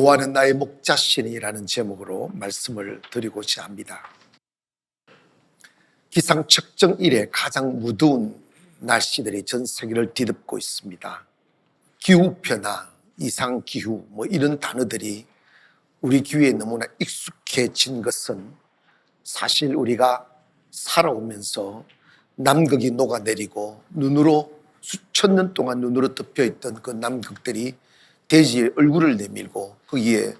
여호와는 나의 목자시니라는 제목으로 말씀을 드리고자 합니다. 기상측정 이래 가장 무더운 날씨들이 전 세계를 뒤덮고 있습니다. 기후변화, 이상기후 이런 단어들이 우리 귀에 너무나 익숙해진 것은 사실 우리가 살아오면서 남극이 녹아내리고 눈으로 수천 년 동안 눈으로 덮여있던 그 남극들이 대지에 얼굴을 내밀고 거기에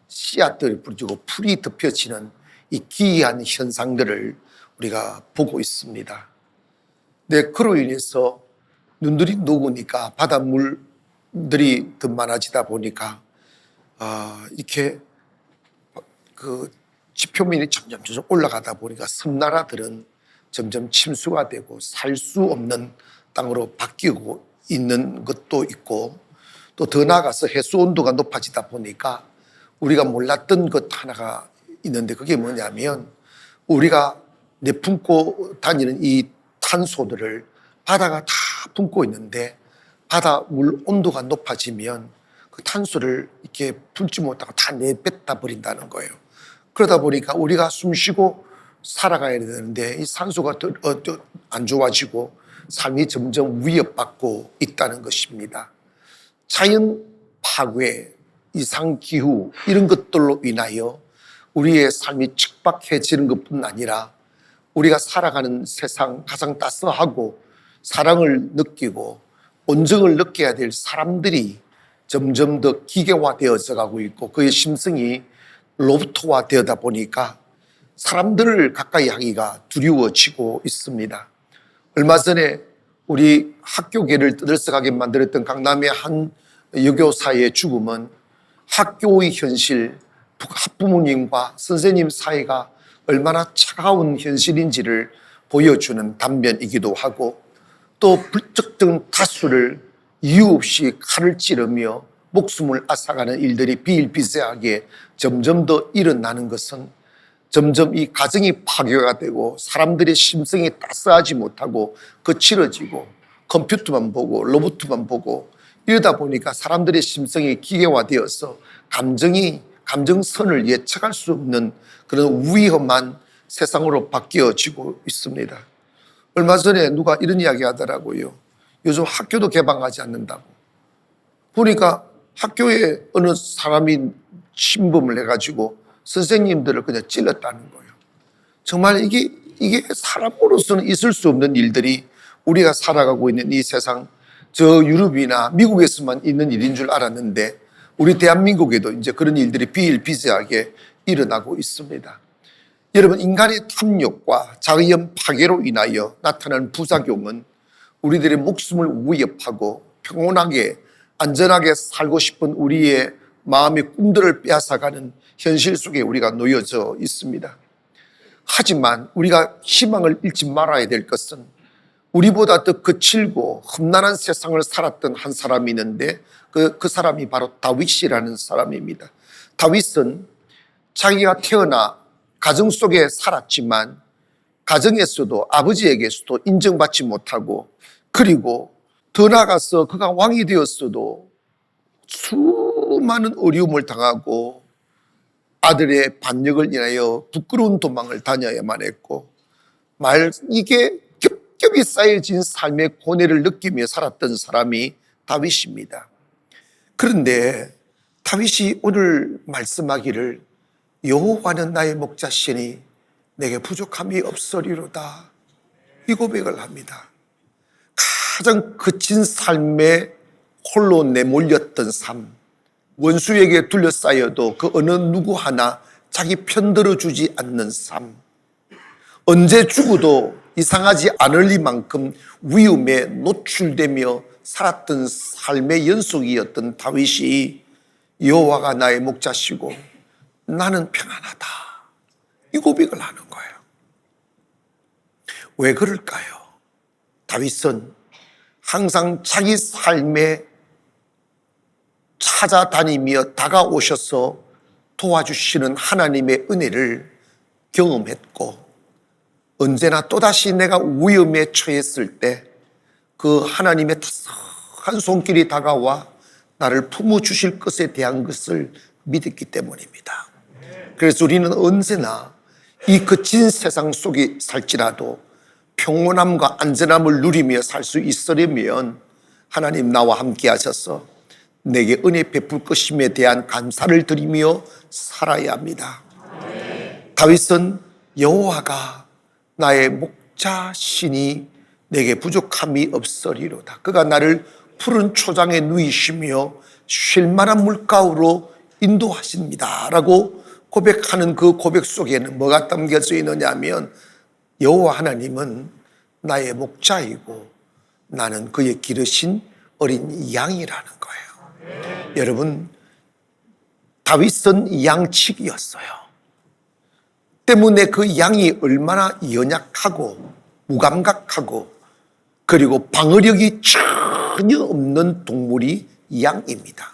씨앗들이 부러지고 풀이 덮여지는 이 기이한 현상들을 우리가 보고 있습니다. 네, 그로 인해서 눈들이 녹으니까 바닷물들이 더 많아지다 보니까 이렇게 그 지표면이 점점 올라가다 보니까 섬나라들은 점점 침수가 되고 살 수 없는 땅으로 바뀌고 있는 것도 있고, 또 더 나아가서 해수 온도가 높아지다 보니까 우리가 몰랐던 것 하나가 있는데, 그게 뭐냐면 우리가 내뿜고 다니는 이 탄소들을 바다가 다 품고 있는데, 바다 물 온도가 높아지면 그 탄소를 이렇게 품지 못하고 다 내뱉다 버린다는 거예요. 그러다 보니까 우리가 숨 쉬고 살아가야 되는데 이 산소가 안 좋아지고 삶이 점점 위협받고 있다는 것입니다. 자연 파괴, 이상기후 이런 것들로 인하여 우리의 삶이 척박해지는 것뿐 아니라 우리가 살아가는 세상 가장 따스하고 사랑을 느끼고 온정을 느껴야 될 사람들이 점점 더 기계화되어져 가고 있고, 그의 심성이 로봇화 되다 보니까 사람들을 가까이 하기가 두려워지고 있습니다. 얼마 전에 우리 학교계를 떠들썩하게 만들었던 강남의 한 여교사의 죽음은 학교의 현실, 학부모님과 선생님 사이가 얼마나 차가운 현실인지를 보여주는 단면이기도 하고, 또 불특정 다수를 이유 없이 칼을 찌르며 목숨을 앗아가는 일들이 비일비재하게 점점 더 일어나는 것은 점점 이 가정이 파괴가 되고 사람들의 심성이 따스하지 못하고 거칠어지고 컴퓨터만 보고 로봇만 보고 이러다 보니까 사람들의 심성이 기계화되어서 감정선을 예측할 수 없는 그런 위험한 세상으로 바뀌어지고 있습니다. 얼마 전에 누가 이런 이야기 하더라고요. 요즘 학교도 개방하지 않는다고. 보니까 학교에 어느 사람이 침범을 해가지고 선생님들을 그냥 찔렀다는 거예요. 정말 이게 사람으로서는 있을 수 없는 일들이 우리가 살아가고 있는 이 세상, 저 유럽이나 미국에서만 있는 일인 줄 알았는데 우리 대한민국에도 이제 그런 일들이 비일비재하게 일어나고 있습니다. 여러분, 인간의 탐욕과 자연 파괴로 인하여 나타나는 부작용은 우리들의 목숨을 위협하고 평온하게 안전하게 살고 싶은 우리의 마음의 꿈들을 빼앗아가는 현실 속에 우리가 놓여져 있습니다. 하지만 우리가 희망을 잃지 말아야 될 것은 우리보다 더 거칠고 험난한 세상을 살았던 한 사람이 있는데 그 사람이 바로 다윗이라는 사람입니다. 다윗은 자기가 태어나 가정 속에 살았지만 가정에서도 아버지에게서도 인정받지 못하고, 그리고 더 나아가서 그가 왕이 되었어도 수많은 어려움을 당하고 아들의 반역을 인하여 부끄러운 도망을 다녀야만 했고, 이게 겹겹이 쌓여진 삶의 고뇌를 느끼며 살았던 사람이 다윗입니다. 그런데 다윗이 오늘 말씀하기를 여호와는 나의 목자시니 내게 부족함이 없으리로다, 이 고백을 합니다. 가장 거친 삶에 홀로 내몰렸던 삶, 원수에게 둘러싸여도 그 어느 누구 하나 자기 편들어 주지 않는 삶, 언제 죽어도 이상하지 않을 이만큼 위험에 노출되며 살았던 삶의 연속이었던 다윗이 여호와가 나의 목자시고 나는 평안하다, 이 고백을 하는 거예요. 왜 그럴까요? 다윗은 항상 자기 삶에 찾아다니며 다가오셔서 도와주시는 하나님의 은혜를 경험했고, 언제나 또다시 내가 위험에 처했을 때 그 하나님의 따스한 손길이 다가와 나를 품어주실 것에 대한 것을 믿었기 때문입니다. 그래서 우리는 언제나 이 거친 세상 속에 살지라도 평온함과 안전함을 누리며 살 수 있으려면 하나님 나와 함께 하셔서 내게 은혜 베풀 것임에 대한 감사를 드리며 살아야 합니다. 다윗은 여호와가 나의 목자시니 내게 부족함이 없으리로다. 그가 나를 푸른 초장에 누이시며 쉴 만한 물가로 인도하십니다 라고 고백하는 그 고백 속에는 뭐가 담겨져 있느냐 하면 여호와 하나님은 나의 목자이고 나는 그의 기르신 어린 양이라는 거예요. 여러분, 다윗은 양치기였어요. 때문에 그 양이 얼마나 연약하고 무감각하고 그리고 방어력이 전혀 없는 동물이 양입니다.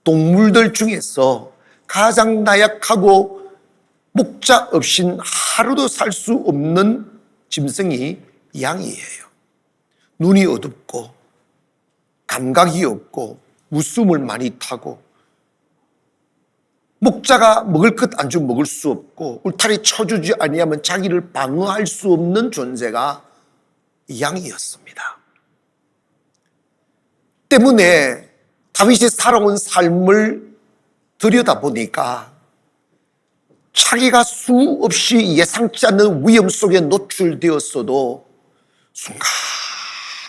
동물들 중에서 가장 나약하고 목자 없인 하루도 살 수 없는 짐승이 양이에요. 눈이 어둡고 감각이 없고 웃음을 많이 타고 목자가 먹을 것 안 주면 먹을 수 없고 울타리 쳐주지 아니하면 자기를 방어할 수 없는 존재가 양이었습니다. 때문에 다윗이 살아온 삶을 들여다보니까 자기가 수없이 예상치 않는 위험 속에 노출되었어도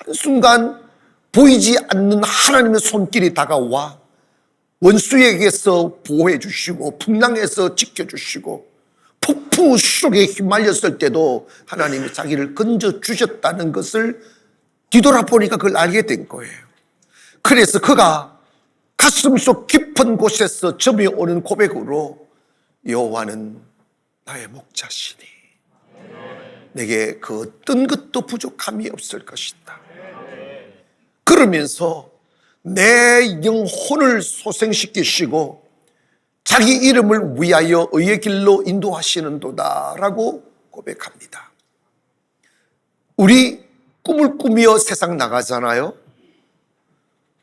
순간순간 보이지 않는 하나님의 손길이 다가와 원수에게서 보호해 주시고 풍랑에서 지켜주시고 폭풍 속에 휘말렸을 때도 하나님이 자기를 건져주셨다는 것을 뒤돌아보니까 그걸 알게 된 거예요. 그래서 그가 가슴속 깊은 곳에서 점이 오는 고백으로 여호와는 나의 목자시니 내게 그 어떤 것도 부족함이 없을 것이다. 그러면서 내 영혼을 소생시키시고 자기 이름을 위하여 의의 길로 인도하시는도다 라고 고백합니다. 우리 꿈을 꾸며 세상 나가잖아요.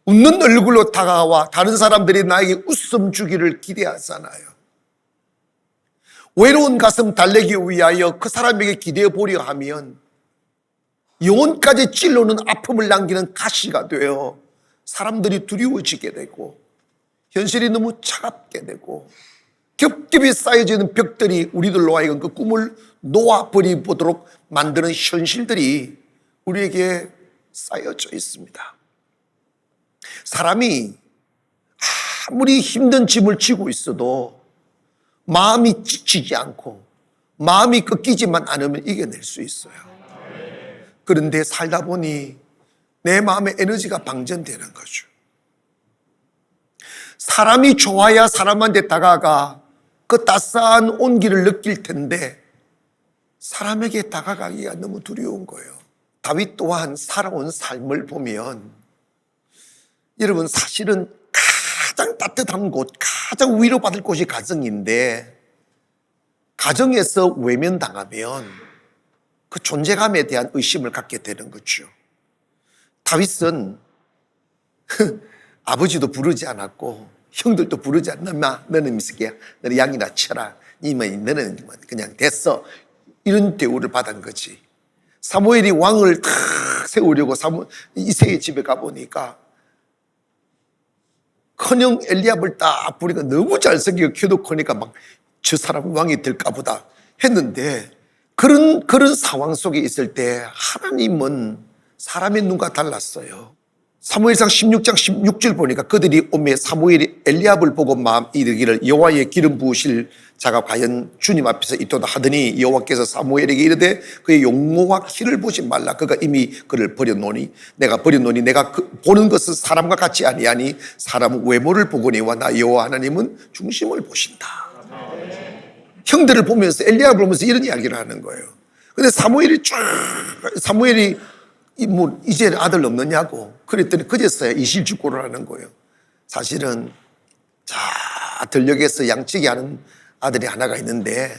웃는 얼굴로 다가와 다른 사람들이 나에게 웃음 주기를 기대하잖아요. 외로운 가슴 달래기 위하여 그 사람에게 기대어 보려 하면 영혼까지 찔러는 아픔을 남기는 가시가 되어 사람들이 두려워지게 되고 현실이 너무 차갑게 되고 겹겹이 쌓여지는 벽들이 우리들로 하여금 그 꿈을 놓아버리도록 만드는 현실들이 우리에게 쌓여져 있습니다. 사람이 아무리 힘든 짐을 지고 있어도 마음이 지치지 않고 마음이 꺾이지만 않으면 이겨낼 수 있어요. 그런데 살다 보니 내 마음의 에너지가 방전되는 거죠. 사람이 좋아야 사람한테 다가가 그 따스한 온기를 느낄 텐데 사람에게 다가가기가 너무 두려운 거예요. 다윗 또한 살아온 삶을 보면 여러분 사실은 가장 따뜻한 곳, 가장 위로받을 곳이 가정인데 가정에서 외면당하면 그 존재감에 대한 의심을 갖게 되는 거죠. 다윗은 아버지도 부르지 않았고 형들도 부르지 않나 너는 미스기야 너는 양이나 쳐라 너는 그냥 됐어 이런 대우를 받은 거지. 사무엘이 왕을 탁 세우려고 이새의 집에 가보니까 큰형 엘리압을 딱 보니까 너무 잘생기고 키도 크니까 막 저 사람 왕이 될까 보다 했는데 그런 상황 속에 있을 때 하나님은 사람의 눈과 달랐어요. 사무엘상 16장 16절 보니까 그들이 오매 사무엘이 엘리압을 보고 마음 이르기를 여호와의 기름 부으실 자가 과연 주님 앞에서 있도다 하더니 여호와께서 사무엘에게 이르되 그의 용모와 키를 보지 말라. 그가 이미 그를 버려놓으니 내가 보는 것은 사람과 같지 아니하니 사람은 외모를 보거니와 나 여호와 하나님은 중심을 보신다. 형들을 보면서 엘리압을 보면서 이런 이야기를 하는 거예요. 근데 사무엘이 뭐 이제 아들 없느냐고 그랬더니 그제서야 이실직고를 하는 거예요. 사실은 들녘에서 양치기 하는 아들이 하나가 있는데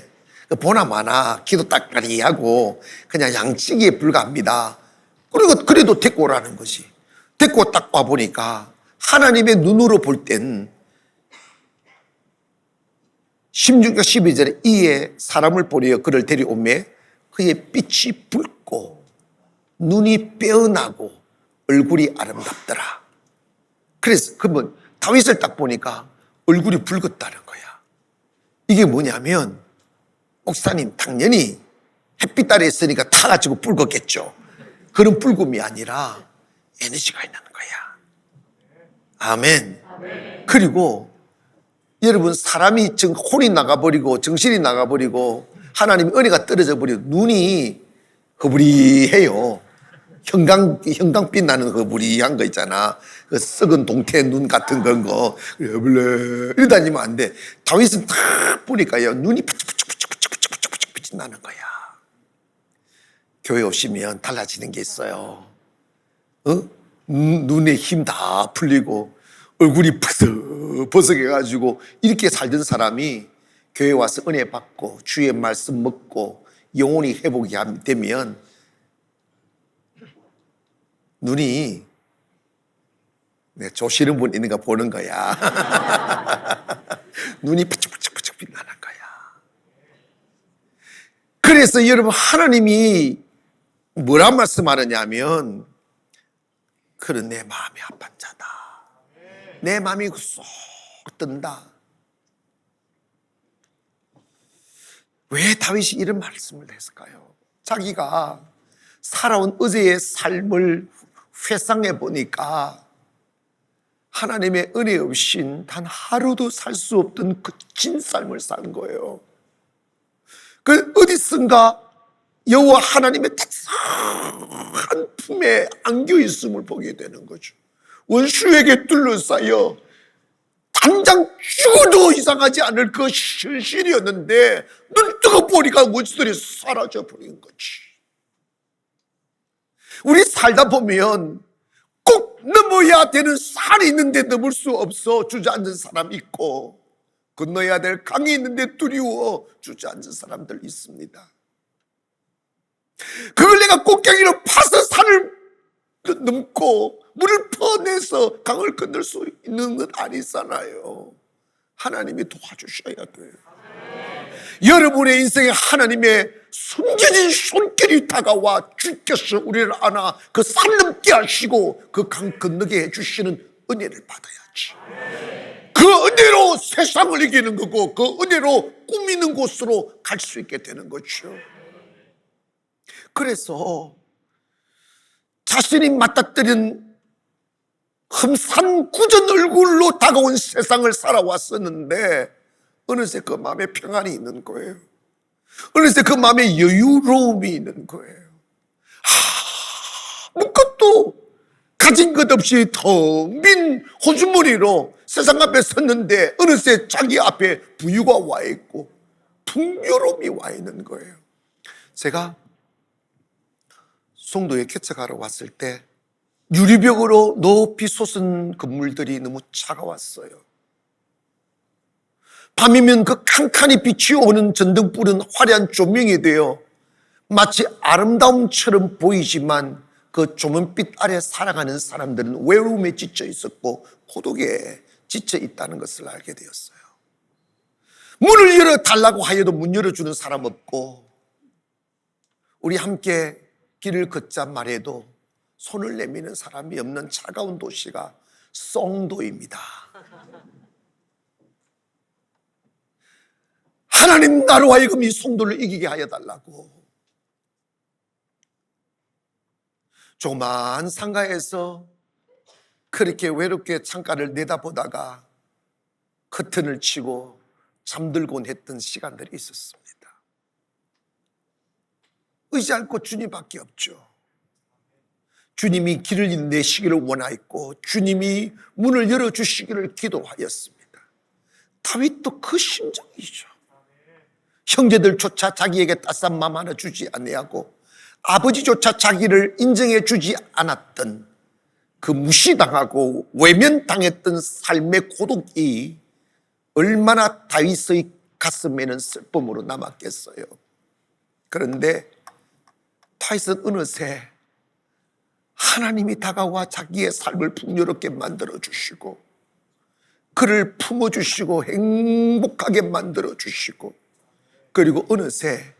보나마나 키도 딱다리하고 그냥 양치기에 불과합니다. 그래도 데리고 오라는 거지. 데리고 딱 와보니까 하나님의 눈으로 볼 땐 16절 12절에 이에 사람을 보내어 그를 데려오매 그의 빛이 붉고 눈이 빼어나고 얼굴이 아름답더라. 그래서 그러면 다윗을 딱 보니까 얼굴이 붉었다는 거야. 이게 뭐냐면 목사님 당연히 햇빛 아래 있으니까 타가지고 붉었겠죠. 그런 붉음이 아니라 에너지가 있는 거야. 아멘. 그리고 여러분 사람이 혼이 나가버리고 정신이 나가버리고 하나님의 은혜가 떨어져 버리고 눈이 허브리해요. 형광빛 나는 허브리한 거 있잖아. 그 썩은 동태 눈 같은 그런 거. 이러 다니면 안 돼. 다윗은 딱 보니까요. 눈이 부쩍부쩍 나는 거야. 교회 오시면 달라지는 게 있어요. 눈에 힘 다 풀리고 얼굴이 버석해가지고 이렇게 살던 사람이 교회 와서 은혜 받고 주의 말씀 먹고 영혼이 회복이 되면 눈이 조시는 분 있는 거 보는 거야. 눈이 푸쩍푸쩍 빛나는 거야. 그래서 여러분 하나님이 뭐라 말씀하느냐면 그런 내 마음이 아픈 자다. 내 마음이 쏙 뜬다. 왜 다윗이 이런 말씀을 했을까요? 자기가 살아온 어제의 삶을 회상해 보니까 하나님의 은혜 없인 단 하루도 살 수 없던 그 긴 삶을 산 거예요. 그 어디선가 여호와 하나님의 따스한 품에 안겨 있음을 보게 되는 거죠. 원수에게 둘러싸여 당장 죽어도 이상하지 않을 그 현실이었는데 눈 뜨고 보니까 원수들이 사라져 버린 거지. 우리 살다 보면 꼭 넘어야 되는 산이 있는데 넘을 수 없어 주저앉은 사람 있고 건너야 될 강이 있는데 두려워 주저앉은 사람들 있습니다. 그걸 내가 꼭대기로 파서 산을 넘고 물을 퍼내서 강을 건널 수 있는 건 아니잖아요. 하나님이 도와주셔야 돼요. 여러분의 인생에 하나님의 숨겨진 손길이 다가와 주께서 우리를 안아 그 산 넘게 하시고 그 강 건너게 해주시는 은혜를 받아야지. 그 은혜로 세상을 이기는 거고 그 은혜로 꾸미는 곳으로 갈 수 있게 되는 거죠. 그래서 자신이 맞닥뜨린 흠산구전 얼굴로 다가온 세상을 살아왔었는데 어느새 그 마음에 평안이 있는 거예요. 어느새 그 마음에 여유로움이 있는 거예요. 아무것도 가진 것 없이 텅 빈 호주머니로 세상 앞에 섰는데 어느새 자기 앞에 부유가 와 있고 풍요로움이 와 있는 거예요. 제가 송도에 개척하러 왔을 때 유리벽으로 높이 솟은 건물들이 너무 차가웠어요. 밤이면 그 칸칸이 빛이 오는 전등불은 화려한 조명이 되어 마치 아름다움처럼 보이지만 그 조명빛 아래 살아가는 사람들은 외로움에 지쳐 있었고 고독에 지쳐 있다는 것을 알게 되었어요. 문을 열어달라고 하여도 문 열어주는 사람 없고 우리 함께 길을 걷자 말해도 손을 내미는 사람이 없는 차가운 도시가 송도입니다. 하나님 나로 하여금 이 송도를 이기게 하여 달라고. 조그마한 상가에서 그렇게 외롭게 창가를 내다보다가 커튼을 치고 잠들곤 했던 시간들이 있었습니다. 의지할 곳 주님밖에 없죠. 주님이 길을 내시기를 원하였고 주님이 문을 열어주시기를 기도하였습니다. 다윗도 그 심정이죠. 형제들조차 자기에게 따스한 마음 하나 주지 아니하고 아버지조차 자기를 인정해 주지 않았던 그 무시당하고 외면당했던 삶의 고독이 얼마나 다윗의 가슴에는 슬픔으로 남았겠어요. 그런데 다윗은 어느새 하나님이 다가와 자기의 삶을 풍요롭게 만들어 주시고 그를 품어주시고 행복하게 만들어주시고, 그리고 어느새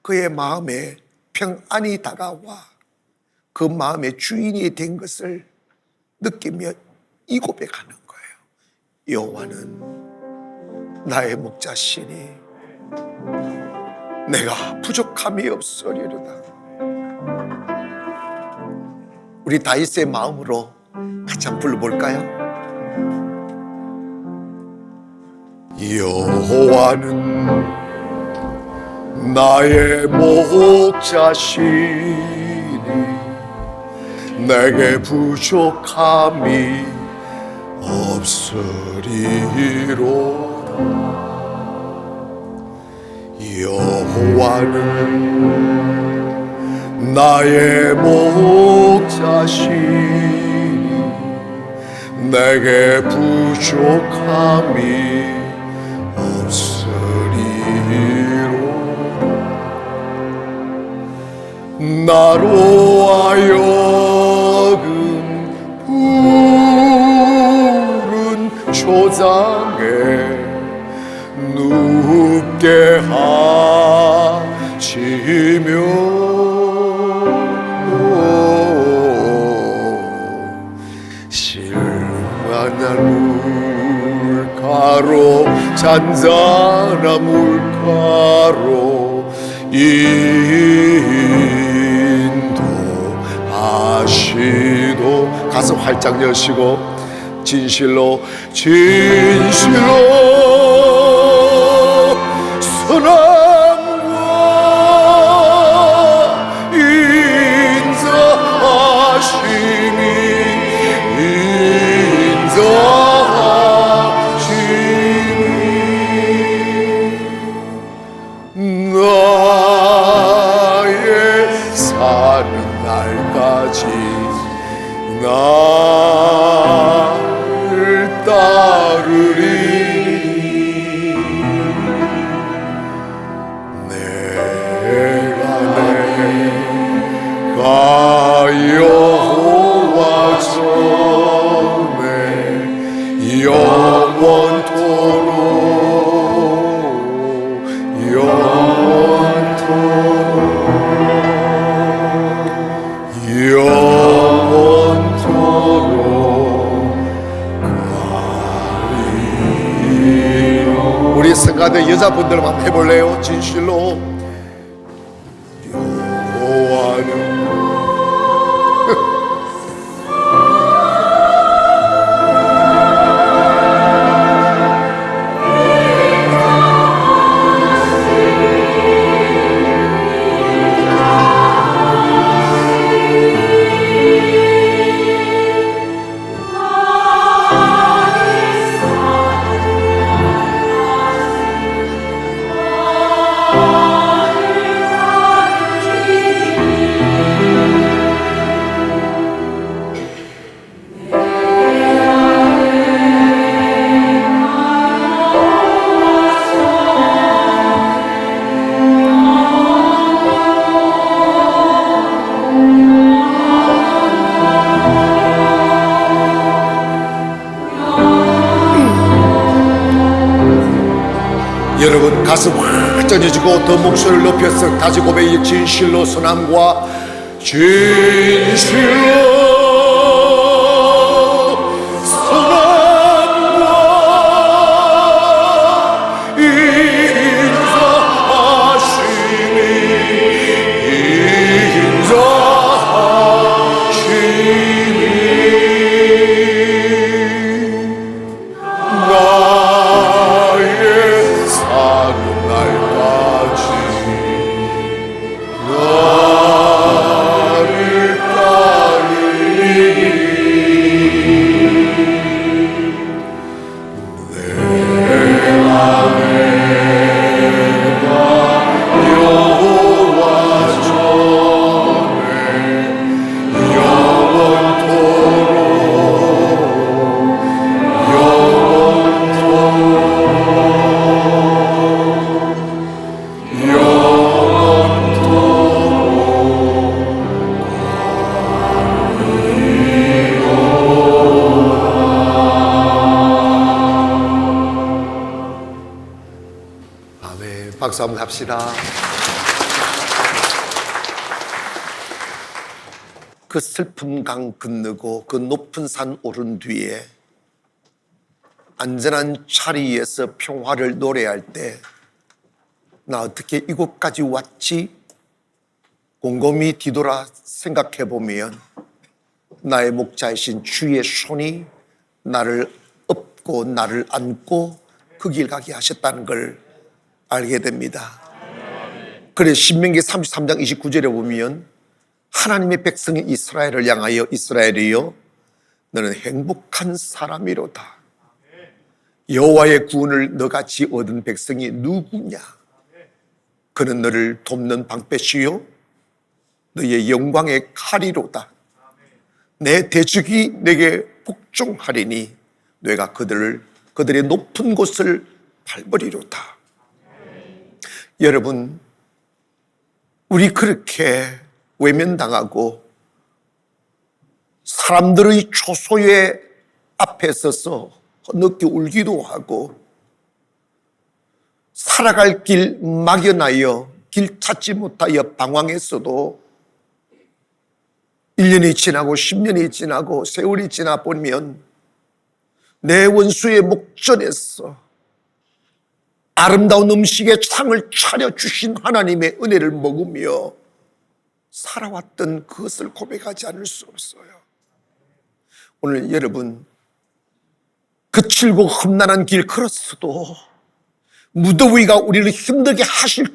그의 마음에 평안이 다가와 그 마음의 주인이 된 것을 느끼며 이 고백하는 거예요. 여호와는 나의 목자시니 내가 부족함이 없으리로다. 우리 다윗의 마음으로 같이 한번 불러볼까요? 여호와는 나의 목자시니 내게 부족함이 없으리로다. 여호와는 나의 목자시니 내게 부족함이 나로 하여금 푸른 초장에 눕게 하시며 시원한 물가로 잔잔한 물가로 인도하시도 가슴 활짝 여시고 진실로 선함과 인자하심이 나의 사는 날까지 나를 따르리. 내가 여호와 전에 영원토록 우리 성가대 여자분들 한번 해볼래요? 진실로 여호와는 여러분 가슴 확 젖어지고 더 목소리를 높여서 다시 고백이 진실로 선함과 진실로 선함과 나를 따르리. 박수 한번 합시다. 그 슬픈 강 건너고 그 높은 산 오른 뒤에 안전한 자리에서 평화를 노래할 때 나 어떻게 이곳까지 왔지? 곰곰이 뒤돌아 생각해 보면 나의 목자이신 주의 손이 나를 업고 나를 안고 그 길 가게 하셨다는 걸 알게 됩니다. 그래 신명기 33장 29절에 보면 하나님의 백성인 이스라엘을 향하여 이스라엘이여 너는 행복한 사람이로다. 여호와의 구원을 너같이 얻은 백성이 누구냐? 그는 너를 돕는 방패시요 너의 영광의 칼이로다. 내 대적이 내게 복종하리니 내가 그들의 높은 곳을 밟으리로다. 여러분, 우리 그렇게 외면당하고 사람들의 초소의 앞에 서서 늦게 울기도 하고 살아갈 길 막연하여 길 찾지 못하여 방황했어도 1년이 지나고 10년이 지나고 세월이 지나 보면 내 원수의 목전에서 아름다운 음식의 상을 차려주신 하나님의 은혜를 먹으며 살아왔던 그것을 고백하지 않을 수 없어요. 오늘 여러분 거칠고 험난한 길 걸었어도 무더위가 우리를 힘들게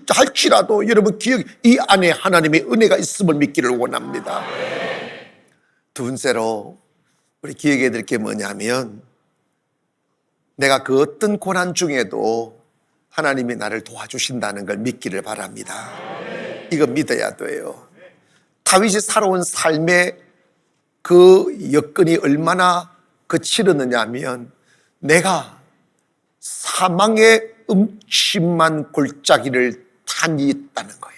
할지라도 여러분 이 안에 하나님의 은혜가 있음을 믿기를 원합니다. 두 번째로 우리 기억해야 될 게 뭐냐면 내가 그 어떤 고난 중에도 하나님이 나를 도와주신다는 걸 믿기를 바랍니다. 이거 믿어야 돼요. 다윗이 살아온 삶의 그 여건이 얼마나 거칠었느냐 하면 내가 사망의 음침한 골짜기를 다녔다는 거야.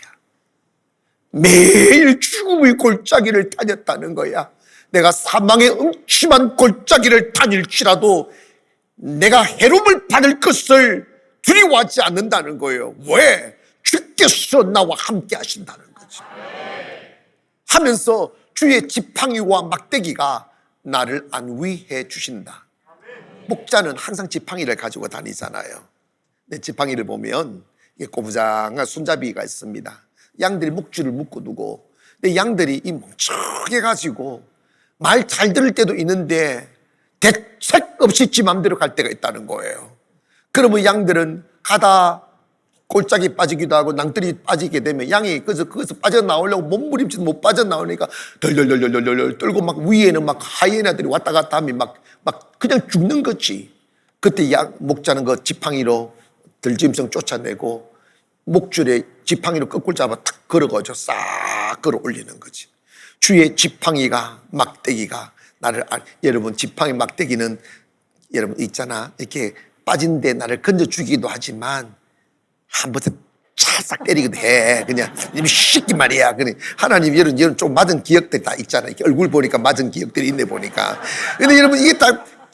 매일 죽음의 골짜기를 다녔다는 거야. 내가 사망의 음침한 골짜기를 다닐지라도 내가 해롭을 받을 것을 두려워하지 않는다는 거예요. 왜? 주께서 나와 함께 하신다는 거지. 하면서 주의 지팡이와 막대기가 나를 안위해 주신다. 목자는 항상 지팡이를 가지고 다니잖아요. 내 지팡이를 보면 이게 꼬부장한 손잡이가 있습니다. 양들이 목줄을 묶어두고, 근데 양들이 이 멍청해 가지고 말 잘 들을 때도 있는데 대책 없이 지 맘대로 갈 때가 있다는 거예요. 그러면 양들은 가다 골짜기 빠지기도 하고 낭떠러지 빠지게 되면 양이 거기서 빠져나오려고 몸부림쳐도 못 빠져나오니까 덜덜덜덜덜 떨고 막 위에는 막 하이에나들이 왔다 갔다 하면 막 그냥 죽는 거지. 그때 목자는 그 지팡이로 들짐승 쫓아내고 목줄에 지팡이로 거꾸로 잡아 탁 걸어가지고 싹 걸어 올리는 거지. 주의 지팡이가 막대기가 나를 여러분 지팡이 막대기는 여러분 있잖아 이렇게 빠진데 나를 건져주기도 하지만 한 번에 차싹 때리기도 해. 그냥 쉽게 말이야. 그냥 하나님 여러분 좀 맞은 기억들이 다 있잖아. 이렇게 얼굴 보니까 맞은 기억들이 있네 보니까. 근데 여러분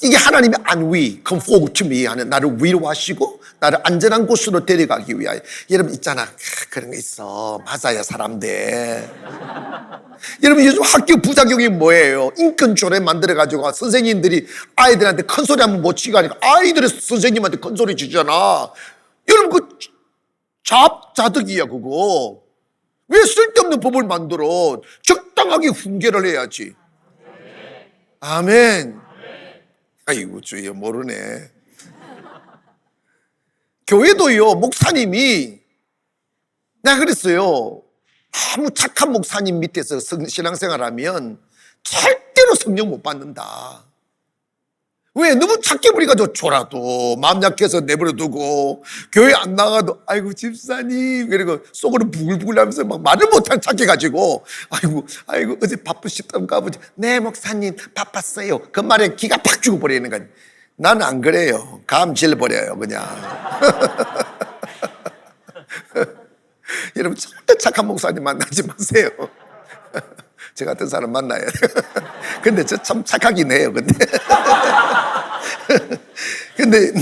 이게 하나님의 안위, comfort to me 하는 나를 위로하시고 나를 안전한 곳으로 데려가기 위하여. 여러분 있잖아. 그런 거 있어. 맞아요 사람들. 여러분 요즘 학교 부작용이 뭐예요? 인권조례 만들어가지고 선생님들이 아이들한테 큰 소리 하면 못 치고 하니까 아이들이 선생님한테 큰 소리 치잖아. 여러분 그 자득이야 그거. 왜 쓸데없는 법을 만들어? 적당하게 훈계를 해야지. 아멘. 아이고 주여 모르네. 교회도요 목사님이 내가 그랬어요. 아무 착한 목사님 밑에서 신앙생활하면 절대로 성령 못 받는다. 왜? 너무 착해 부리가지고 졸아도 마음 약해서 내버려두고 교회 안 나가도 아이고 집사님 그리고 속으로 부글부글 하면서 막 말을 못하는 착해가지고 아이고 어제 바쁘시던가 보지. 네 목사님 바빴어요. 그 말에 기가 팍 죽어버리는 거야. 나는 안 그래요. 감 질버려요 그냥. 여러분 절대 착한 목사님 만나지 마세요. 저 같은 사람 만나야 돼요. 근데 저 참 착하긴 해요. 근데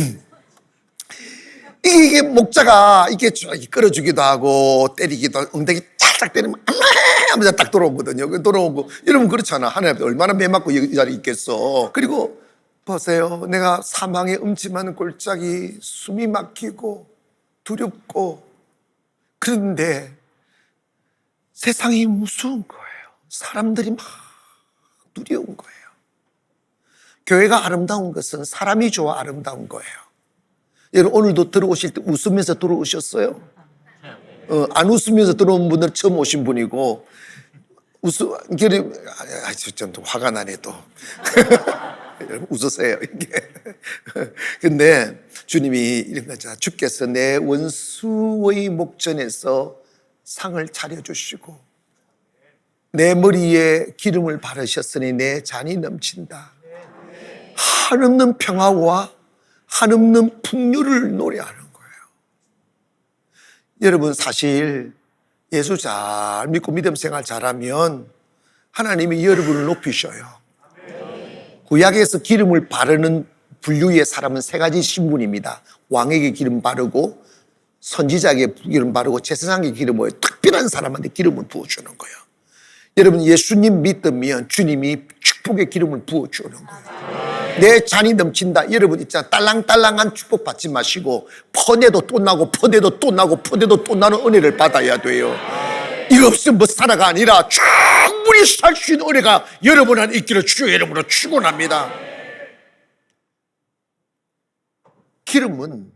이게 목자가 이게 끌어주기도 하고 때리기도 하고 엉덩이 짝짝 때리면 안돼 하면서 딱 돌아오거든요. 돌아오고 여러분 그렇잖아. 하나님 앞에 얼마나 매 맞고 이 자리에 있겠어. 그리고 보세요. 내가 사망의 음침한 골짜기, 숨이 막히고 두렵고 그런데 세상이 무서운 거예요. 사람들이 막 두려운 거예요. 교회가 아름다운 것은 사람이 좋아 아름다운 거예요. 여러분 오늘도 들어오실 때 웃으면서 들어오셨어요? 안 웃으면서 들어온 분들 처음 오신 분이고 좀 화가 나네 또. 여러분 웃으세요 이게. 근데 주님이 이런 거죠. 주께서 내 원수의 목전에서 상을 차려주시고 내 머리에 기름을 바르셨으니 내 잔이 넘친다. 한없는 평화와 한없는 풍요를 노래하는 거예요. 여러분 사실 예수 잘 믿고 믿음 생활 잘하면 하나님이 여러분을 높이셔요. 구약에서 기름을 바르는 분류의 사람은 세 가지 신분입니다. 왕에게 기름 바르고 선지자에게 기름 바르고 제사장에게 기름 부어요. 특별한 사람한테 기름을 부어주는 거예요. 여러분 예수님 믿으면 주님이 축복의 기름을 부어주는 거예요. 내 잔이 넘친다. 여러분 있잖아. 딸랑딸랑한 축복 받지 마시고 퍼내도 또 나고 퍼내도 또 나고 퍼내도 또 나는 은혜를 받아야 돼요. 이거 없으면 뭐 살아가 아니라 충분히 살 수 있는 은혜가 여러분 안에 있기를 주의 이름으로 축원합니다. 기름은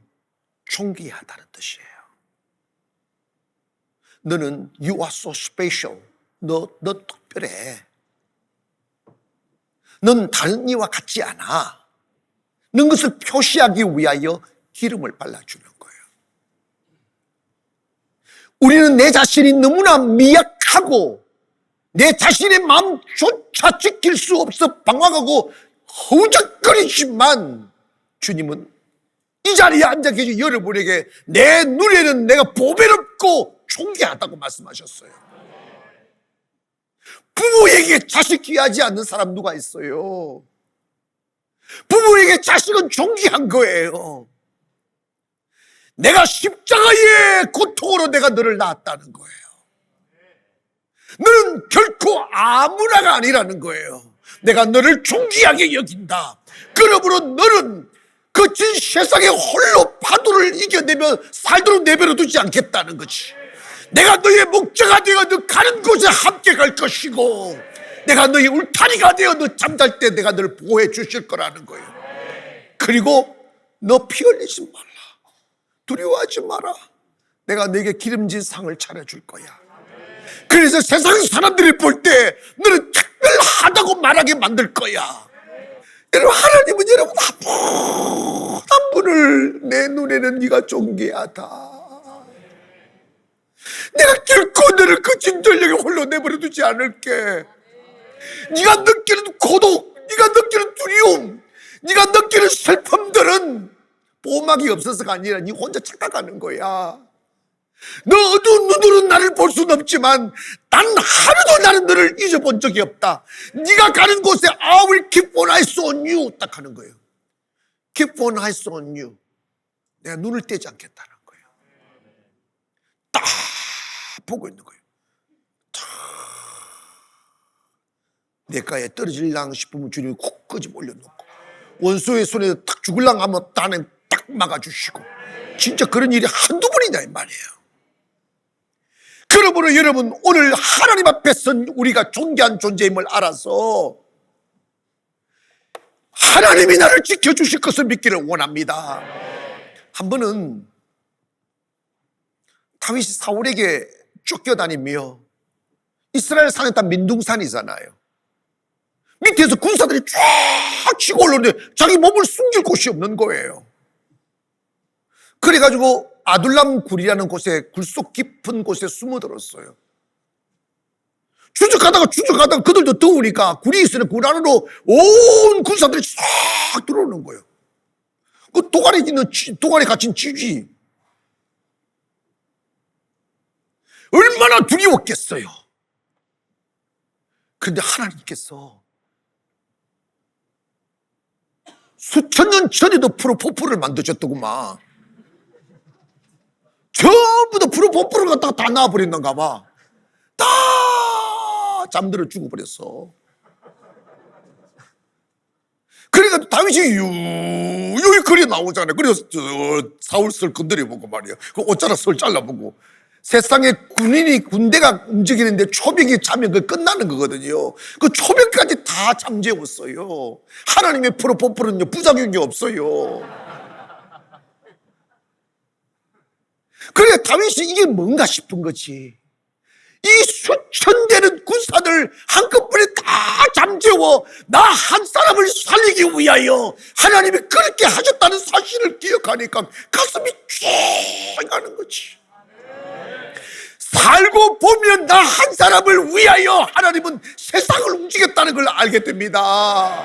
존귀하다는 뜻이에요. 너는 you are so special. 너 특별해. 넌 다른 이와 같지 않아. 넌 것을 표시하기 위하여 기름을 발라주는 거예요. 우리는 내 자신이 너무나 미약하고 내 자신의 마음조차 지킬 수 없어 방황하고 허우적거리지만 주님은 이 자리에 앉아 계신 여러분에게 내 눈에는 내가 보배롭고 존귀하다고 말씀하셨어요. 부모에게 자식 귀하지 않는 사람 누가 있어요? 부모에게 자식은 존귀한 거예요. 내가 십자가의 고통으로 내가 너를 낳았다는 거예요. 너는 결코 아무나가 아니라는 거예요. 내가 너를 존귀하게 여긴다. 그러므로 너는 그 진 세상에 홀로 파도를 이겨내며 살도록 내버려 두지 않겠다는 거지. 내가 너의 목자가 되어 너 가는 곳에 함께 갈 것이고 내가 너의 울타리가 되어 너 잠잘 때 내가 너를 보호해 주실 거라는 거예요. 그리고 너 피 흘리지 말라. 두려워하지 마라. 내가 너에게 기름진 상을 차려줄 거야. 그래서 세상 사람들이 볼 때 너는 특별하다고 말하게 만들 거야. 여러분 하나님은 여러분 한 분을 내 눈에는 네가 존귀하다. 내가 결코 너를 그 진전력에 홀로 내버려 두지 않을게. 네가 느끼는 고독, 네가 느끼는 두려움, 네가 느끼는 슬픔들은 보호막이 없어서가 아니라 네 혼자 착각하는 거야. 너 어두운 눈으로는 나를 볼 수는 없지만 단 하루도 나는 너를 잊어본 적이 없다. 네가 가는 곳에 I will keep one eyes on you 딱 하는 거예요. Keep one eyes on you. 내가 눈을 떼지 않겠다는 거예요. 딱 보고 있는 거예요. 내가에 떨어질랑 싶으면 주님이 콕 끄집 올려놓고 원수의 손에 딱 죽을랑 하면 딴에 딱 막아주시고 진짜 그런 일이 한두 번이냐 이 말이에요. 그러므로 여러분 오늘 하나님 앞에선 우리가 존귀한 존재임을 알아서 하나님이 나를 지켜주실 것을 믿기를 원합니다. 한 번은 다윗이 사울에게 쫓겨다니며 이스라엘 산에 다 민둥산이잖아요. 밑에서 군사들이 쫙 치고 올라오는데 자기 몸을 숨길 곳이 없는 거예요. 그래가지고 아둘람 굴이라는 곳에 굴속 깊은 곳에 숨어들었어요. 추적하다가 그들도 더우니까 굴이 있으니 굴 안으로 온 군사들이 싹 들어오는 거예요. 그 도관에 갇힌 쥐지. 얼마나 두려웠겠어요. 그런데 하나님께서 수천 년 전에도 포로를 만드셨더구만. 전부 다 프로포폴을 갖다가 다 놔버렸는가 봐. 다 잠들어 죽어버렸어. 그러니까 다윗이 유유히 거리에 나오잖아요. 그래서 사울을 건드려보고 말이야. 그 옷자락 설 잘라보고. 세상에 군대가 움직이는데 초병이 자면 그 끝나는 거거든요. 그 초병까지 다 잠재웠어요. 하나님의 프로포폴은요, 부작용이 없어요. 그래, 다윗이 이게 뭔가 싶은 거지. 이 수천 되는 군사들 한꺼번에 다 잠재워 나 한 사람을 살리기 위하여 하나님이 그렇게 하셨다는 사실을 기억하니까 가슴이 쫙하는 거지. 살고 보면 나 한 사람을 위하여 하나님은 세상을 움직였다는 걸 알게 됩니다.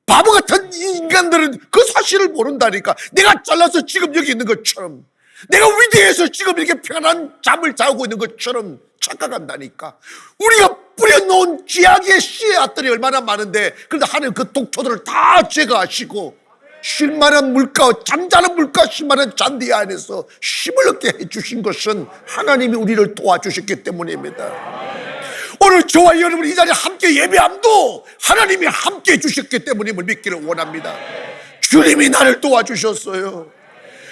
바보 같은 인간들은 그 사실을 모른다니까. 내가 잘나서 지금 여기 있는 것처럼, 내가 위대해서 지금 이렇게 편안한 잠을 자고 있는 것처럼 착각한다니까. 우리가 뿌려놓은 쥐약의 씨앗들이 얼마나 많은데, 그런데 하나님 그 독초들을 다 제거하시고 쉴만한 물가, 잠자는 물가, 쉴만한 잔디 안에서 힘을 얻게 해주신 것은 하나님이 우리를 도와주셨기 때문입니다. 오늘 저와 여러분 이 자리에 함께 예배함도 하나님이 함께 해주셨기 때문임을 믿기를 원합니다. 주님이 나를 도와주셨어요.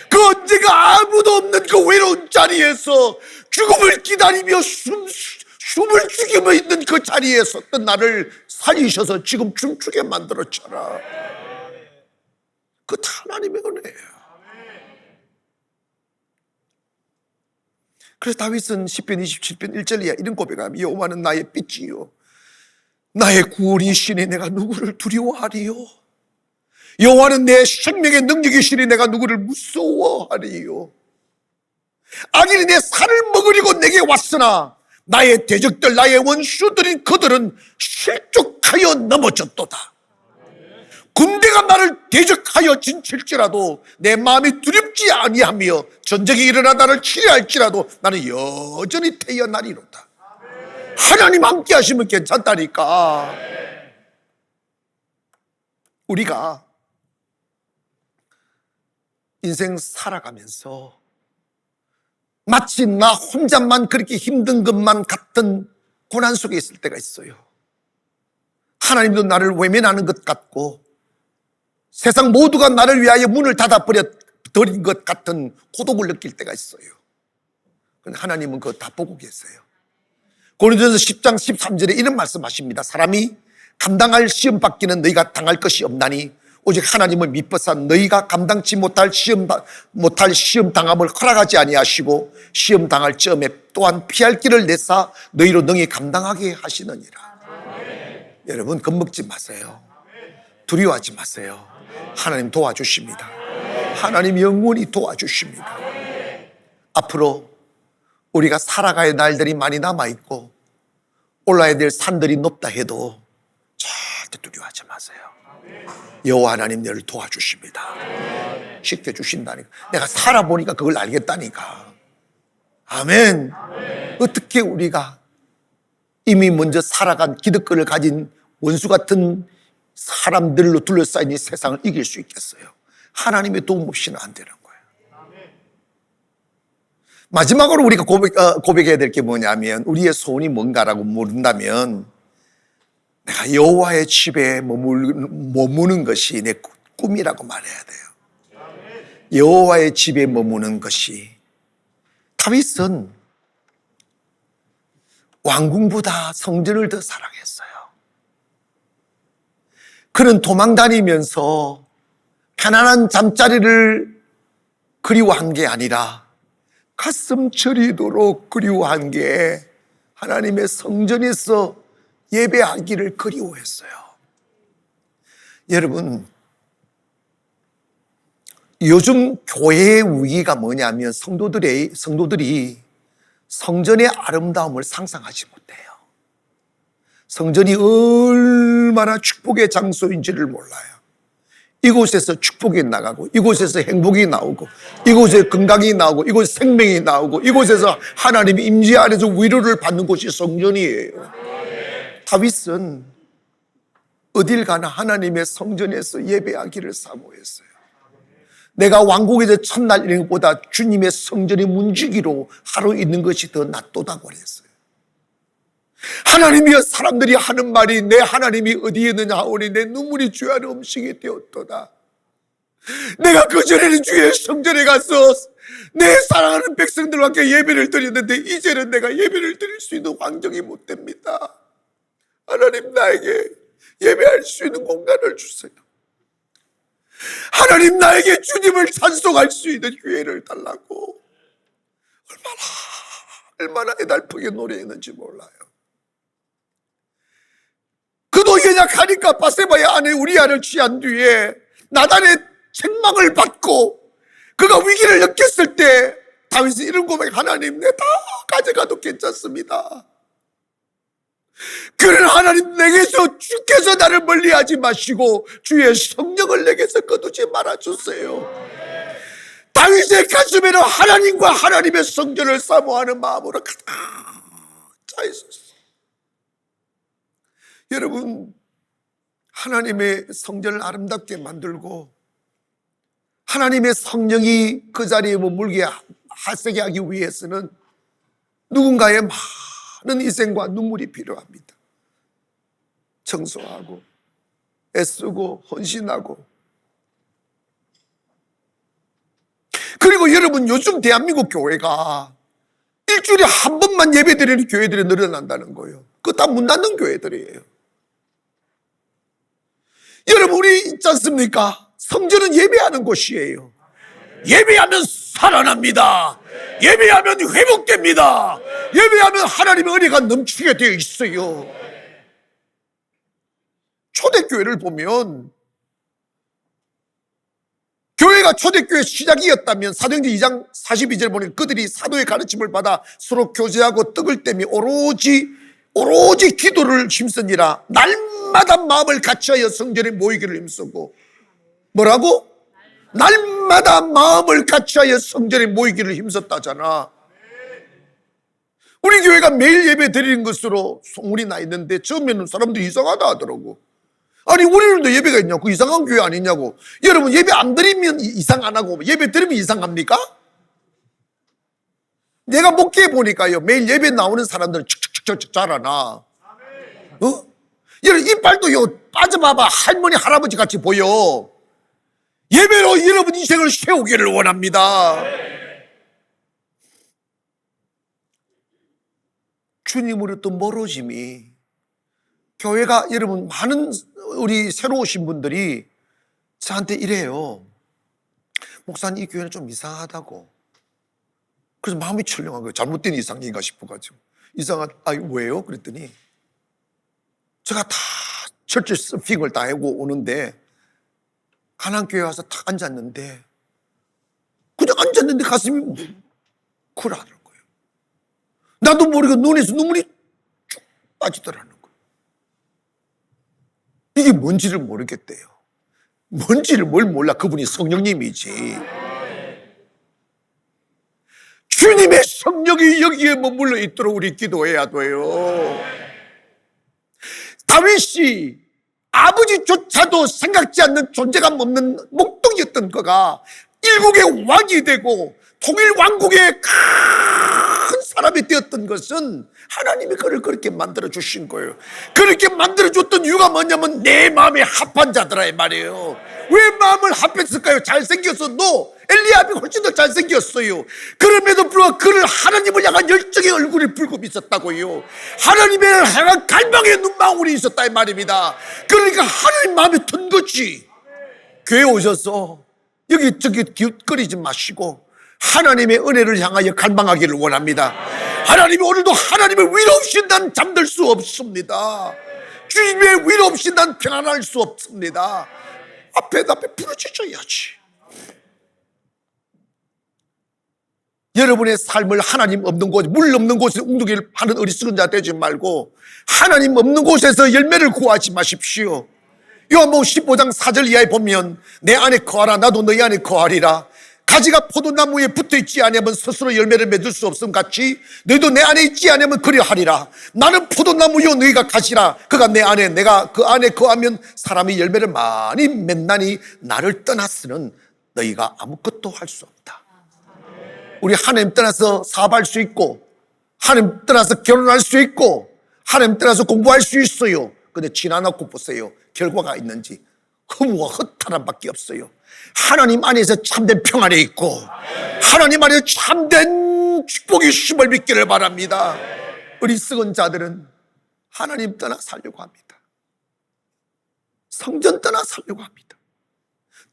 그 언제가 아무도 없는 그 외로운 자리에서 죽음을 기다리며 숨을 죽이며 있는 그 자리에 섰던 나를 살리셔서 지금 춤추게 만들었잖아. 그 하나님의 은혜예요. 그래서 다윗은 시편 27편 1절에 이런 고백합니다. 여호와는 나의 빛이요 나의 구원이시니 내가 누구를 두려워하리요. 여호와는 내 생명의 능력이시니 내가 누구를 무서워하리요. 악인이 내 살을 먹으려고 내게 왔으나 나의 대적들 나의 원수들인 그들은 실족하여 넘어졌도다. 군대가 나를 대적하여 진칠지라도 내 마음이 두렵지 아니하며 전쟁이 일어나 나를 치료할지라도 나는 여전히 태어나리로다. 하나님 함께 하시면 괜찮다니까. 우리가 인생 살아가면서 마치 나 혼자만 그렇게 힘든 것만 같은 고난 속에 있을 때가 있어요. 하나님도 나를 외면하는 것 같고 세상 모두가 나를 위하여 문을 닫아버린 것 같은 고독을 느낄 때가 있어요. 그런데 하나님은 그거 다 보고 계세요. 고린도전서 10장 13절에 이런 말씀하십니다. 사람이 감당할 시험 받기는 너희가 당할 것이 없나니 오직 하나님을 믿버사 너희가 감당치 못할 시험 당함을 허락하지 아니하시고 시험 당할 즈음에 또한 피할 길을 내사 너희로 능히 감당하게 하시느니라. 여러분 겁먹지 마세요. 두려워하지 마세요. 하나님 도와주십니다. 하나님 영원히 도와주십니다. 앞으로 우리가 살아가야 할 날들이 많이 남아있고 올라야 될 산들이 높다 해도 절대 두려워하지 마세요. 여호와 하나님 너를 도와주십니다. 지켜주신다니까. 내가 살아보니까 그걸 알겠다니까. 아멘. 어떻게 우리가 이미 먼저 살아간 기득권을 가진 원수 같은 사람들로 둘러싸인 이 세상을 이길 수 있겠어요? 하나님의 도움 없이는 안 되는 거예요. 마지막으로 우리가 고백해야 될 게 뭐냐면 우리의 소원이 뭔가라고 물은다면 내가 여호와의 집에 머무는 것이 내 꿈이라고 말해야 돼요. 여호와의 집에 머무는 것이. 다윗은 왕궁보다 성전을 더 사랑했어요. 그는 도망다니면서 편안한 잠자리를 그리워한 게 아니라 가슴 저리도록 그리워한 게 하나님의 성전에서 예배하기를 그리워했어요. 여러분, 요즘 교회의 위기가 뭐냐면 성도들이 성전의 아름다움을 상상하지 못해요. 성전이 얼마나 축복의 장소인지를 몰라요. 이곳에서 축복이 나가고 이곳에서 행복이 나오고 이곳에 건강이 나오고 이곳에 생명이 나오고 이곳에서 하나님의 임재 안에서 위로를 받는 곳이 성전이에요. 다윗은 어딜 가나 하나님의 성전에서 예배하기를 사모했어요. 내가 왕국에서 첫날 이런 것보다 주님의 성전의 문지기로 하루 있는 것이 더 낫도다고 그랬어요. 하나님이여, 사람들이 하는 말이 내 하나님이 어디에 있느냐 하오니 내 눈물이 주의 안에 음식이 되었도다. 내가 그전에는 주의 성전에 가서 내 사랑하는 백성들과 함께 예배를 드렸는데 이제는 내가 예배를 드릴 수 있는 환경이 못 됩니다. 하나님, 나에게 예배할 수 있는 공간을 주세요. 하나님, 나에게 주님을 찬송할 수 있는 기회를 달라고. 얼마나 애달프게 노래했는지 몰라요. 그도 연약하니까 바세바의 아내 우리아를 취한 뒤에 나단의 책망을 받고 그가 위기를 느꼈을 때 다윗이 이런 고백, 하나님, 내 다 가져가도 괜찮습니다. 그러나 하나님, 내게서 주께서 나를 멀리하지 마시고 주의 성령을 내게서 거두지 말아주세요. 다윗의 가슴에는 하나님과 하나님의 성전을 사모하는 마음으로 가득 차 있었어요. 여러분, 하나님의 성전을 아름답게 만들고 하나님의 성령이 그 자리에 머물게 하세게 하기 위해서는 누군가의 많은 희생과 눈물이 필요합니다. 청소하고 애쓰고 헌신하고. 그리고 여러분, 요즘 대한민국 교회가 일주일에 한 번만 예배드리는 교회들이 늘어난다는 거예요. 그거 다 문 닫는 교회들이에요. 여러분, 우리 있지 않습니까? 성전은 예배하는 곳이에요. 예배하면 살아납니다. 예배하면 회복됩니다. 예배하면 하나님의 은혜가 넘치게 되어 있어요. 초대교회를 보면, 교회가 초대교회 시작이었다면 사도행전 2장 42절 보니 그들이 사도의 가르침을 받아 서로 교제하고 떡을 떼며 오로지 기도를 힘쓰니라. 날마다 마음을 같이하여 성전에 모이기를 힘쓰고. 뭐라고? 날마다 마음을 같이하여 성전에 모이기를 힘썼다잖아. 우리 교회가 매일 예배 드리는 것으로 소문이 나 있는데 처음에는 사람들이 이상하다 하더라고. 아니, 우리는도 예배가 있냐고. 그 이상한 교회 아니냐고. 여러분, 예배 안 드리면 이상 안 하고 예배 드리면 이상합니까? 내가 목회해 보니까요, 매일 예배 나오는 사람들은 척척척척 자라나. 여러분, 이빨도 빠져봐봐. 할머니 할아버지 같이 보여. 예배로 여러분 인생을 세우기를 원합니다. 주님으로부터 멀어짐이, 교회가, 여러분, 많은 우리 새로 오신 분들이 저한테 이래요. 목사님, 이 교회는 좀 이상하다고. 그래서 마음이 철렁한 거예요. 잘못된 이상인가 싶어가지고. 왜요? 그랬더니 제가 다 철저 서핑을 다 하고 오는데 가난교회 와서 딱 앉았는데 그냥 앉았는데 가슴이 쿨하더라고요. 나도 모르게 눈에서 눈물이 쭉 빠지더라는 거예요. 이게 뭔지를 모르겠대요. 뭔지를 뭘 몰라. 그분이 성령님이지. 주님의 성령이 여기에 머물러 있도록 우리 기도해야 돼요. 다윗이 아버지조차도 생각지 않는 존재감 없는 목동이었던 그가 일국의 왕이 되고 통일 왕국의 큰 사람이 되었던 것은 하나님이 그를 그렇게 만들어 주신 거예요. 그렇게 만들어 줬던 이유가 뭐냐면 내 마음에 합한 자들아 이 말이에요. 왜 마음을 합했을까요? 잘생겼어도 엘리압이 훨씬 더 잘생겼어요. 그럼에도 불구하고 그를 하나님을 향한 열정의 얼굴이 붉고 있었다고요. 하나님을 향한 갈망의 눈망울이 있었다 이 말입니다. 그러니까 하나님 마음에 든 거지. 교회 오셔서 여기저기 기웃거리지 마시고 하나님의 은혜를 향하여 갈망하기를 원합니다. 하나님이 오늘도 하나님의 위로 없이 난 잠들 수 없습니다. 주님의 위로 없이 난 평안할 수 없습니다. 앞에 부르짖어야지. 여러분의 삶을 하나님 없는 곳, 물 없는 곳에 웅두기를 하는 어리석은 자 되지 말고 하나님 없는 곳에서 열매를 구하지 마십시오. 요한복음 15장 4절 이하에 보면 내 안에 거하라 나도 너희 안에 거하리라. 가지가 포도나무에 붙어있지 않으면 스스로 열매를 맺을 수 없음 같이 너희도 내 안에 있지 않으면 그리하리라. 나는 포도나무요 너희가 가시라. 그가 내 안에 내가 그 안에 거하면 사람이 열매를 많이 맺나니 나를 떠나서는 너희가 아무것도 할 수 없다. 우리 하나님 떠나서 사업할 수 있고, 하나님 떠나서 결혼할 수 있고, 하나님 떠나서 공부할 수 있어요. 근데 지나놓고 보세요. 결과가 있는지 허무와 허탈함밖에 없어요. 하나님 안에서 참된 평안에 있고, 하나님 안에서 참된 축복의 힘을 믿기를 바랍니다. 어리석은 자들은 하나님 떠나 살려고 합니다. 성전 떠나 살려고 합니다.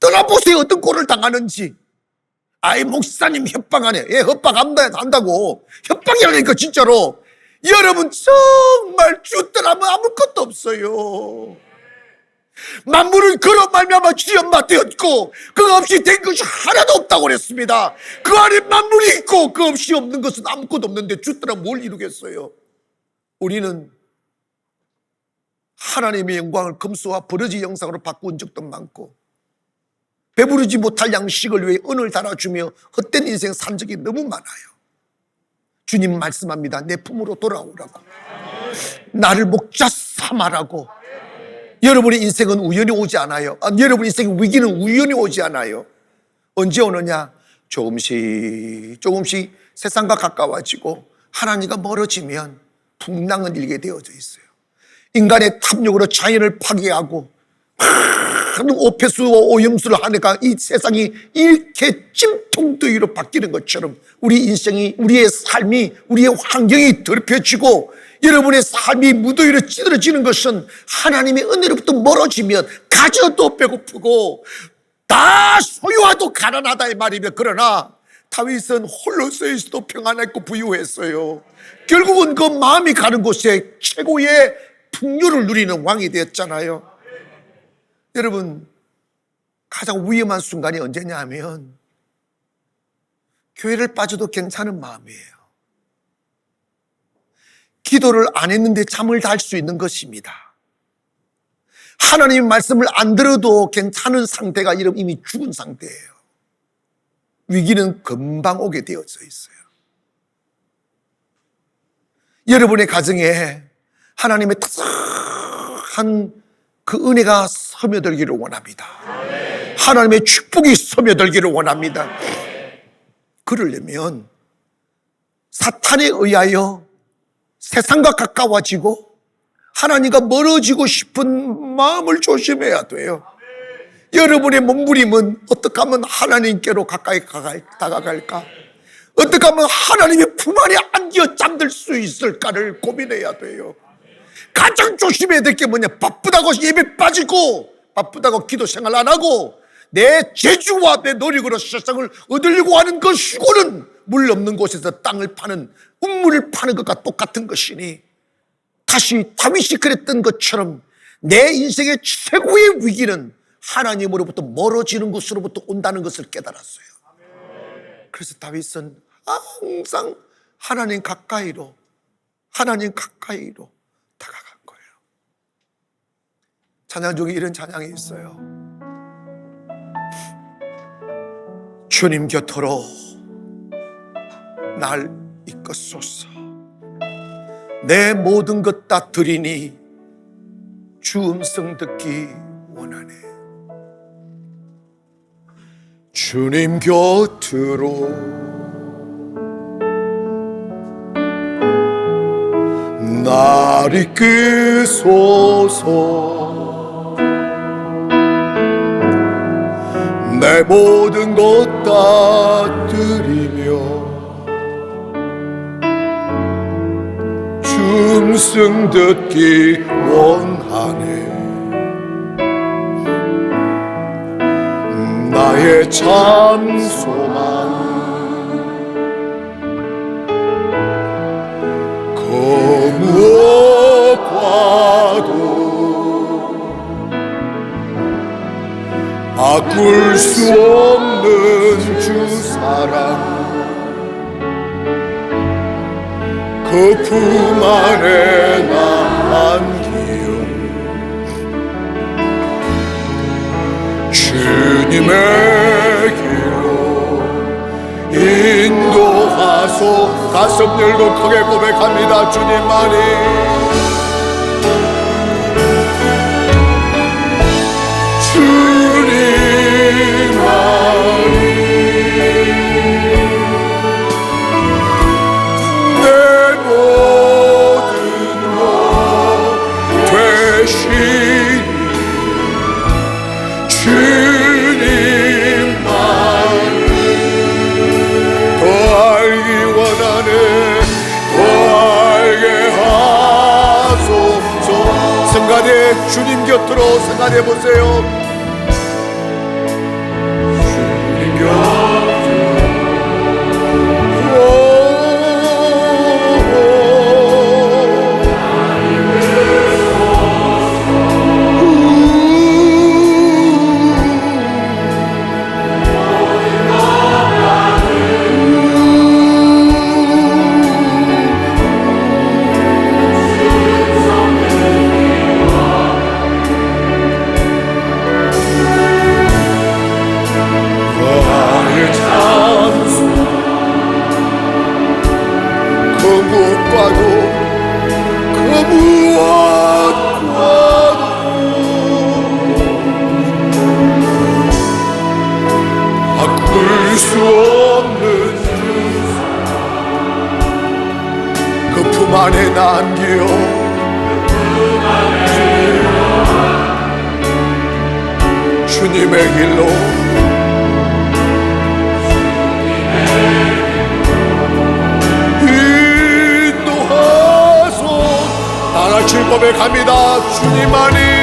떠나보세요. 어떤 꼴을 당하는지. 아이, 목사님 협박하네. 예, 협박한다고. 협박이라니까, 진짜로. 여러분, 정말 주 떠나면 아무것도 없어요. 만물은 그런 말미암아 지엄마 되었고, 그거 없이 된 것이 하나도 없다고 그랬습니다. 그 안에 만물이 있고, 그 없이 없는 것은 아무것도 없는데 주 떠나 뭘 이루겠어요? 우리는 하나님의 영광을 금수와 버러지 영상으로 바꾼 적도 많고, 배부르지 못할 양식을 위해 은을 달아주며 헛된 인생 산 적이 너무 많아요. 주님 말씀합니다. 내 품으로 돌아오라고, 나를 목자 삼아라고. 여러분의 인생은 우연히 오지 않아요. 여러분의 인생의 위기는 우연히 오지 않아요. 언제 오느냐? 조금씩 세상과 가까워지고 하나님과 멀어지면 풍랑은 일게 되어져 있어요. 인간의 탐욕으로 자연을 파괴하고 오폐수와 오염수를 하니까 이 세상이 이렇게 찜통더위로 바뀌는 것처럼 우리 인생이, 우리의 삶이, 우리의 환경이 더럽혀지고 여러분의 삶이 무더위로 찌들어지는 것은 하나님의 은혜로부터 멀어지면 가져도 배고프고 다 소유와도 가난하다 이 말이며, 그러나 다윗은 홀로 서 있어도 평안했고 부유했어요. 결국은 그 마음이 가는 곳에 최고의 풍요를 누리는 왕이 되었잖아요. 여러분, 가장 위험한 순간이 언제냐 하면 교회를 빠져도 괜찮은 마음이에요. 기도를 안 했는데 잠을 잘 수 있는 것입니다. 하나님의 말씀을 안 들어도 괜찮은 상태가 이미 죽은 상태예요. 위기는 금방 오게 되어져 있어요. 여러분의 가정에 하나님의 특별한 그 은혜가 스며들기를 원합니다. 하나님의 축복이 스며들기를 원합니다. 그러려면 사탄에 의하여 세상과 가까워지고 하나님과 멀어지고 싶은 마음을 조심해야 돼요. 여러분의 몸부림은 어떻게 하면 하나님께로 가까이 다가갈까? 어떻게 하면 하나님의 품 안에 안겨 잠들 수 있을까를 고민해야 돼요. 가장 조심해야 될 게 뭐냐? 바쁘다고 예배 빠지고, 바쁘다고 기도 생활 안 하고, 내 재주와 내 노력으로 세상을 얻으려고 하는 것이고는 물 없는 곳에서 땅을 파는, 우물을 파는 것과 똑같은 것이니, 다시 다윗이 그랬던 것처럼 내 인생의 최고의 위기는 하나님으로부터 멀어지는 것으로부터 온다는 것을 깨달았어요. 그래서 다윗은 항상 하나님 가까이로 다가간 거예요. 찬양 중에 이런 찬양이 있어요. 주님 곁으로 날 이끌소서. 내 모든 것 다 드리니 주 음성 듣기 원하네. 주님 곁으로 날 이끌소서. 내 모든 것 다 드리며 주 음성 듣기 원하네. 나의 참 소망 무엇과도 바꿀 수 없는 주 사랑, 그 품 안에 나 안기요. 주님의 길로 인도하소. 가슴 열고 크게 고백합니다. 주님만이 주님만 이제 주님 곁으로 생각해 보세요. 주님 곁으로. 안에 남겨 주님의 길로 인도하소. 다같이 고백합니다. 주님만이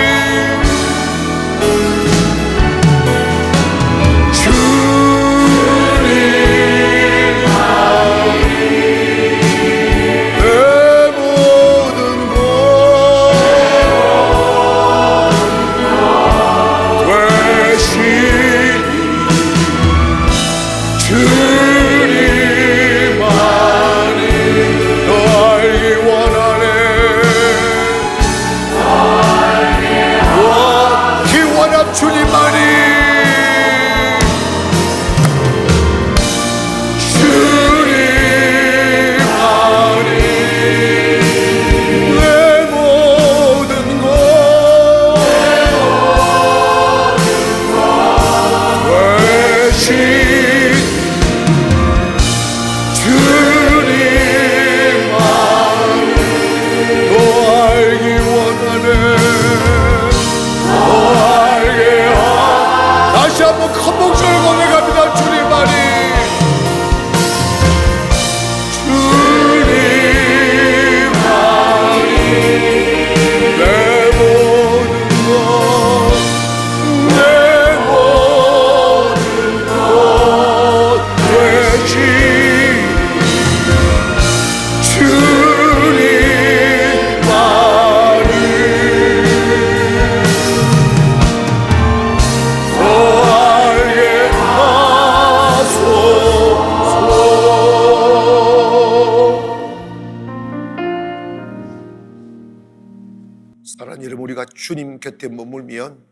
사랑하는 여러분, 우리가 주님 곁에 머물면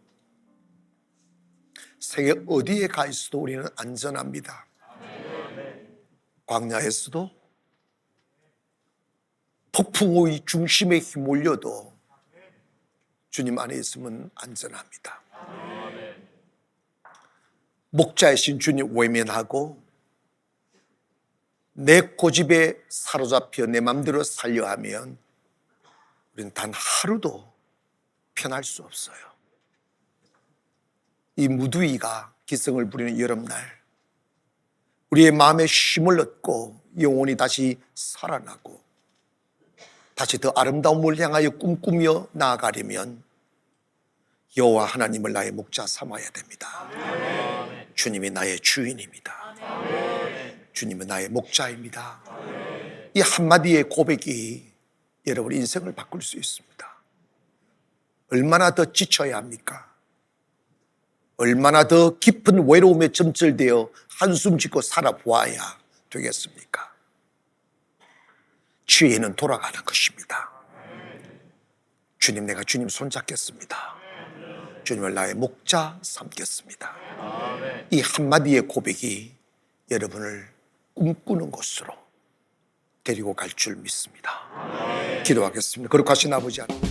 세계 어디에 가 있어도 우리는 안전합니다. 광야에서도 폭풍의 중심에 휘몰려도 주님 안에 있으면 안전합니다. 목자이신 주님 외면하고 내 고집에 사로잡혀 내 맘대로 살려 하면 우리는 단 하루도 편할 수 없어요. 이 무더위가 기승을 부리는 여름날, 우리의 마음에 쉼을 얻고 영혼이 다시 살아나고 다시 더 아름다움을 향하여 꿈꾸며 나아가려면 여호와 하나님을 나의 목자 삼아야 됩니다. 주님이 나의 주인입니다. 주님은 나의 목자입니다. 이 한마디의 고백이 여러분 인생을 바꿀 수 있습니다. 얼마나 더 지쳐야 합니까? 얼마나 더 깊은 외로움에 점철되어 한숨 짓고 살아보아야 되겠습니까? 지혜는 돌아가는 것입니다. 주님, 내가 주님 손잡겠습니다. 주님을 나의 목자 삼겠습니다. 이 한마디의 고백이 여러분을 꿈꾸는 곳으로 데리고 갈 줄 믿습니다. 기도하겠습니다. 거룩하신 아버지 하나님,